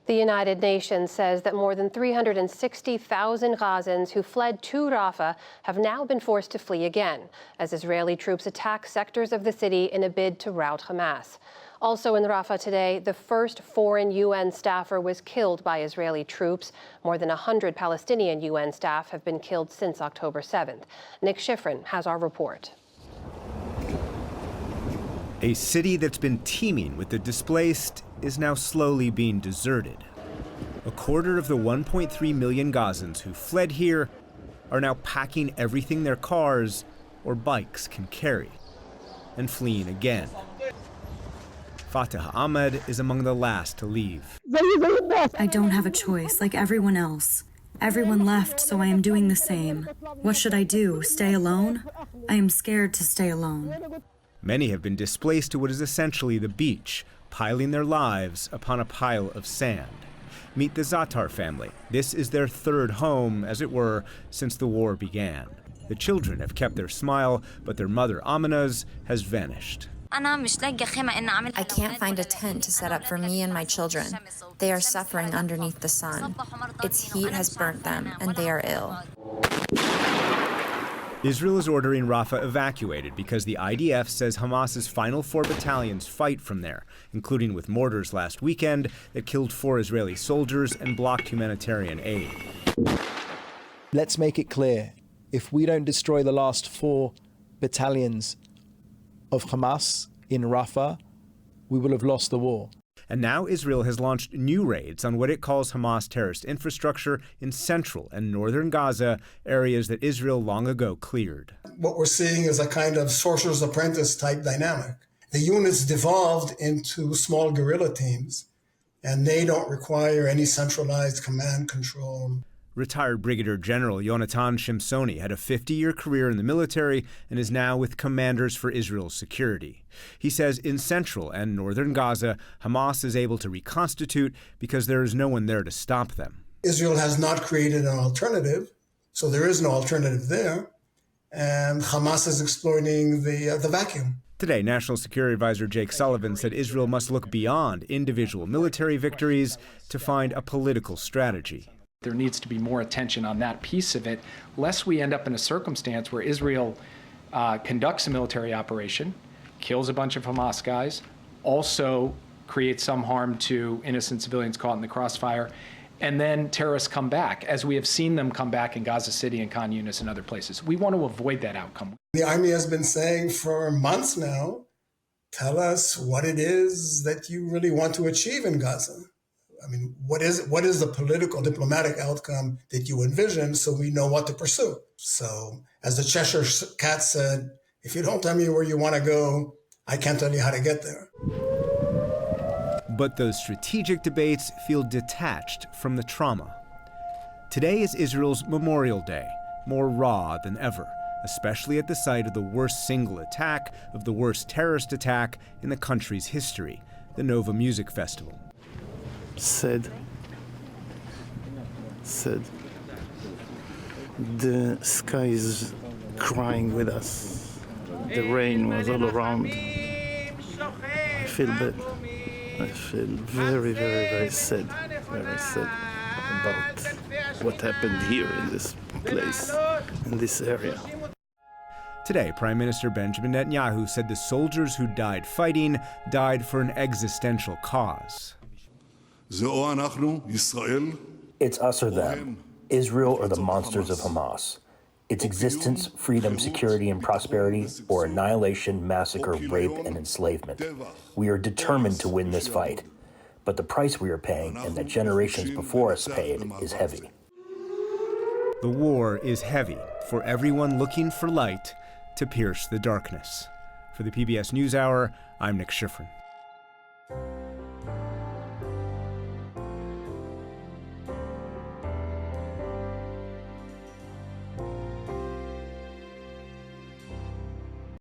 The United Nations says that more than 360,000 Gazans who fled to Rafah have now been forced to flee again as Israeli troops attack sectors of the city in a bid to rout Hamas. Also in Rafah today, the first foreign UN staffer was killed by Israeli troops. More than 100 Palestinian UN staff have been killed since October 7th. Nick Schifrin has our report. A city that's been teeming with the displaced is now slowly being deserted. A quarter of the 1.3 million Gazans who fled here are now packing everything their cars or bikes can carry and fleeing again. Fatah Ahmed is among the last to leave. I don't have a choice, like everyone else. Everyone left, so I am doing the same. What should I do? Stay alone? I am scared to stay alone. Many have been displaced to what is essentially the beach, piling their lives upon a pile of sand. Meet the Zatar family. This is their third home, as it were, since the war began. The children have kept their smile, but their mother, Amina's, has vanished. I can't find a tent to set up for me and my children. They are suffering underneath the sun. Its heat has burnt them, and they are ill. Israel is ordering Rafah evacuated because the IDF says Hamas's final 4 battalions fight from there, including with mortars last weekend that killed 4 Israeli soldiers and blocked humanitarian aid. Let's make it clear, if we don't destroy the last 4 battalions of Hamas in Rafah, we will have lost the war. And now Israel has launched new raids on what it calls Hamas terrorist infrastructure in central and northern Gaza, areas that Israel long ago cleared. What we're seeing is a kind of sorcerer's apprentice type dynamic. The units devolved into small guerrilla teams, and they don't require any centralized command control. Retired Brigadier General Yonatan Shimsoni had a 50-year career in the military and is now with Commanders for Israel's Security. He says in central and northern Gaza, Hamas is able to reconstitute because there is no one there to stop them. Israel has not created an alternative, so there is no alternative there, and Hamas is exploiting the vacuum. Today, National Security Advisor Jake Sullivan said Israel must look beyond individual military victories to find a political strategy. There needs to be more attention on that piece of it, lest we end up in a circumstance where Israel conducts a military operation, kills a bunch of Hamas guys, also creates some harm to innocent civilians caught in the crossfire, and then terrorists come back, as we have seen them come back in Gaza City and Khan Yunis and other places. We want to avoid that outcome. The Army has been saying for months now, tell us what it is that you really want to achieve in Gaza. I mean, what is the political, diplomatic outcome that you envision so we know what to pursue? So, as the Cheshire Cat said, if you don't tell me where you want to go, I can't tell you how to get there. But those strategic debates feel detached from the trauma. Today is Israel's Memorial Day, more raw than ever, especially at the site of the worst single attack of the worst terrorist attack in the country's history, the Nova Music Festival. Said, the sky is crying with us. The rain was all around. I feel bad. I feel very, very, very sad about what happened here in this place, in this area. Today, Prime Minister Benjamin Netanyahu said the soldiers who died fighting died for an existential cause. It's us or them, Israel or the monsters of Hamas. Its existence, freedom, security, and prosperity, or annihilation, massacre, rape, and enslavement. We are determined to win this fight, but the price we are paying and that generations before us paid is heavy. The war is heavy for everyone looking for light to pierce the darkness. For the PBS NewsHour, I'm Nick Schifrin.